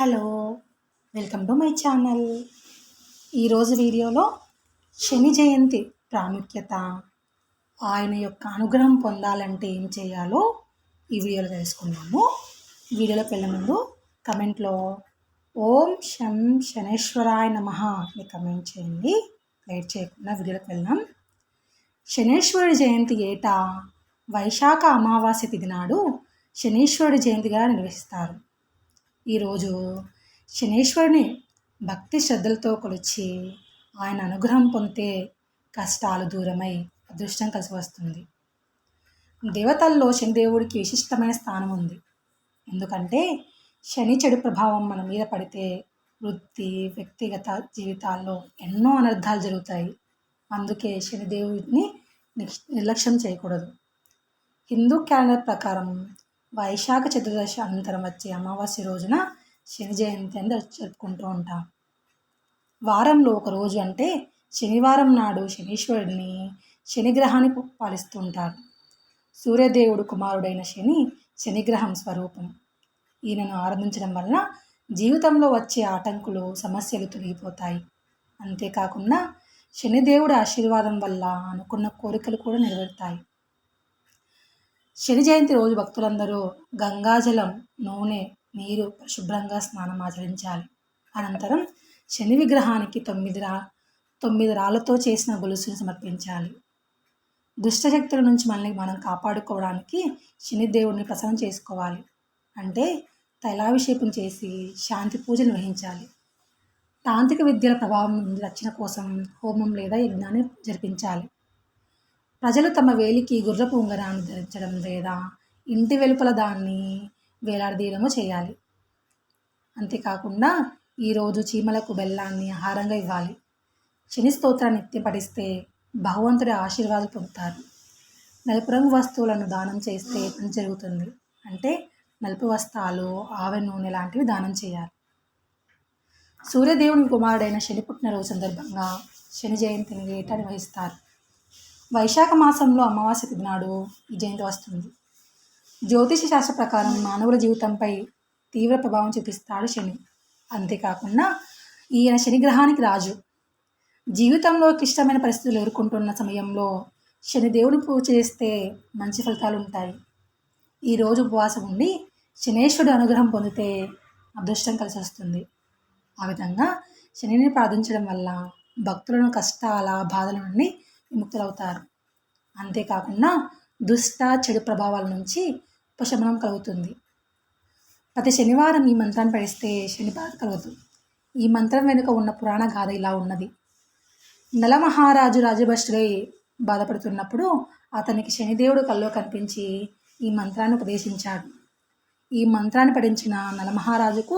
Hello, welcome to my channel. ఈరోజు వీడియోలో శని జయంతి ప్రాముఖ్యత, ఆయన యొక్క అనుగ్రహం పొందాలంటే ఏం చేయాలో ఈ వీడియోలో తెలుసుకున్నాము. వీడియోలోకి వెళ్ళే ముందు కమెంట్లో ఓం శం శనేశ్వరాయ నమః అని కమెంట్ చేయండి. లేట్ చేయకుండా వీడియోలోకి వెళ్దాం. శనేశ్వరుడి జయంతి ఏటా వైశాఖ అమావాస్య తిథి నాడు శనీశ్వరుడి జయంతిగా నిర్వహిస్తారు. ఈరోజు శనీశ్వరుని భక్తి శ్రద్ధలతో కొలిచి ఆయన అనుగ్రహం పొందితే కష్టాలు దూరమై అదృష్టం కలిసి వస్తుంది. దేవతల్లో శనిదేవుడికి విశిష్టమైన స్థానం ఉంది. ఎందుకంటే శని చెడు ప్రభావం మన మీద పడితే వృత్తి, వ్యక్తిగత జీవితాల్లో ఎన్నో అనర్థాలు జరుగుతాయి. అందుకే శనిదేవుడిని నిర్లక్ష్యం చేయకూడదు. హిందూ క్యాలెండర్ ప్రకారం వైశాఖ చతుర్దశి అనంతరం వచ్చే అమావాస్య రోజున శని జయంతి అని జరుపుకుంటూ ఉంటాం. వారంలో ఒక రోజు అంటే శనివారం నాడు శనీశ్వరుడిని శనిగ్రహాన్ని పాలిస్తూ ఉంటారు. సూర్యదేవుడు కుమారుడైన శనిగ్రహం స్వరూపం. ఈయనను ఆరాధించడం వలన జీవితంలో వచ్చే ఆటంకులు, సమస్యలు తొలగిపోతాయి. అంతేకాకుండా శనిదేవుడి ఆశీర్వాదం వల్ల అనుకున్న కోరికలు కూడా నెరవేరుతాయి. శని జయంతి రోజు భక్తులందరూ గంగాజలం, నూనె, నీరు పరిశుభ్రంగా స్నానం ఆచరించాలి. అనంతరం శని విగ్రహానికి 9 రాళ్లతో చేసిన గొలుసును సమర్పించాలి. దుష్టశక్తుల నుంచి మనం కాపాడుకోవడానికి శనిదేవుడిని ప్రసన్నం చేసుకోవాలి. అంటే తైలాభిషేకం చేసి శాంతి పూజ నిర్వహించాలి. తాంత్రిక విద్యల ప్రభావం నుండి రక్షణ కోసం హోమం లేదా యజ్ఞాన్ని జరిపించాలి. ప్రజలు తమ వేలికి గుర్రపు ఉంగరాన్ని ధరించడం లేదా ఇంటి వెలుపల దాన్ని వేలాడదీయడము చేయాలి. అంతేకాకుండా ఈరోజు చీమలకు బెల్లాన్ని ఆహారంగా ఇవ్వాలి. శని స్తోత్రాన్ని నిత్యం పఠిస్తే భగవంతుడి ఆశీర్వాదాలు పొందుతారు. నలుపు రంగు వస్తువులను దానం చేస్తే పని జరుగుతుంది. అంటే నలుపు వస్త్రాలు, ఆవె నూనె లాంటివి దానం చేయాలి. సూర్యదేవుని కుమారుడైన శని పుట్టినరోజు సందర్భంగా శని జయంతిని ఏటా నిర్వహిస్తారు. వైశాఖ మాసంలో అమావాస్య తిథి నాడు ఈ జయంతి వస్తుంది. జ్యోతిష శాస్త్ర ప్రకారం మానవుల జీవితంపై తీవ్ర ప్రభావం చూపిస్తాడు శని. అంతేకాకుండా ఈయన శనిగ్రహానికి రాజు. జీవితంలో క్లిష్టమైన పరిస్థితులు ఎదుర్కొంటున్న సమయంలో శనిదేవుని పూజ చేస్తే మంచి ఫలితాలు ఉంటాయి. ఈరోజు ఉపవాసం ఉండి శనేశ్వరుడు అనుగ్రహం పొందితే అదృష్టం కలిసి వస్తుంది. ఆ విధంగా శనిని ప్రార్థించడం వల్ల భక్తులను కష్టాల, బాధల నుండి విముక్తులవుతారు. అంతేకాకుండా దుష్ట, చెడు ప్రభావాల నుంచి ఉపశమనం కలుగుతుంది. ప్రతి శనివారం ఈ మంత్రాన్ని పఠిస్తే శని బాధ కలగదు. ఈ మంత్రం వెనుక ఉన్న పురాణ గాథ ఇలా ఉన్నది. నలమహారాజు రాజభ్రష్టుడై బాధపడుతున్నప్పుడు అతనికి శనిదేవుడు కల్లో కనిపించి ఈ మంత్రాన్ని ఉపదేశించాడు. ఈ మంత్రాన్ని పఠించిన నలమహారాజుకు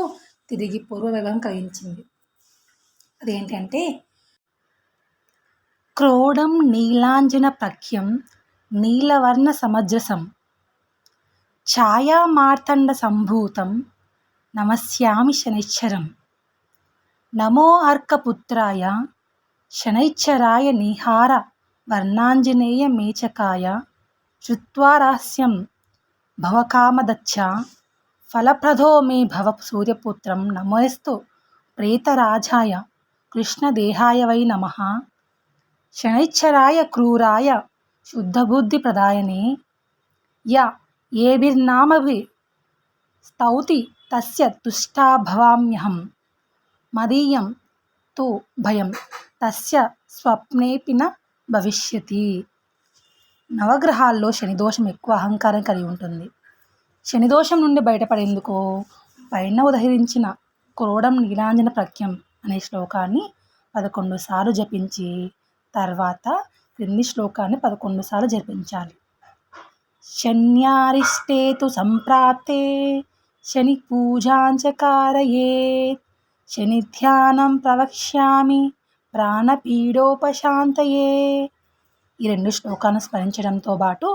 తిరిగి పూర్వ వైభవం కలిగించింది. అదేంటంటే క్రోడం నీలాంజన ప్రఖ్యం నీలవర్ణ సమజ్రసం ఛాయామార్తండ సంభూతం నమస్యామి శనైశ్చరం. నమో అర్కపుత్రాయ శనైశ్చరాయ నిహార వర్ణాంజనేయ మేచకాయ శ్రుత్వా రహస్యం భవకామదచ్చ ఫలప్రదో మే భవ సూర్యపుత్రం నమోస్తు ప్రేతరాజాయ కృష్ణదేహాయ వై నమః. శనైశ్చరాయ క్రూరాయ శుద్ధబుద్ధి ప్రదాయనే య ఏభిర్నామభి స్తౌతి తస్య తుష్టా భవామ్యహం. మదీయం తు భయం తస్య స్వప్నేపి న భవిష్యతి. నవగ్రహాల్లో శనిదోషం ఎక్కువ అహంకారం కలిగి ఉంటుంది. శనిదోషం నుండి బయటపడేందుకు పైన ఉదహరించిన క్రోడం నీలాంజన ప్రఖ్యం అనే శ్లోకాన్ని 11 సార్లు జపించి తర్వాత క్రింది శ్లోకాన్ని 11 సార్లు జపించాలి. శన్యారిష్టేతు సంప్రాప్తే శని పూజాంచ కారయేత్ శని ధ్యానం ప్రవక్ష్యామి ప్రాణపీడోపశాంతయే. ఈ 2 శ్లోకాలను స్మరించడంతో పాటు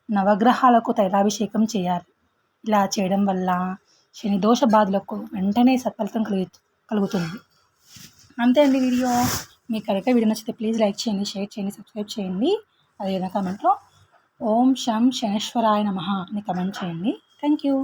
నవగ్రహాలకు తైలాభిషేకం చేయాలి. ఇలా చేయడం వల్ల శని దోష బాధలకు వెంటనే సత్ఫలితం కలుగుతుంది. అంతే అండి వీడియో. మీకు కనుక వీడియో నచ్చితే ప్లీజ్ లైక్ చేయండి, షేర్ చేయండి, సబ్స్క్రైబ్ చేయండి. అదేవిధంగా కమెంట్లో ఓం శం శనేశ్వరాయ నమః అని కమెంట్ చేయండి. Thank you.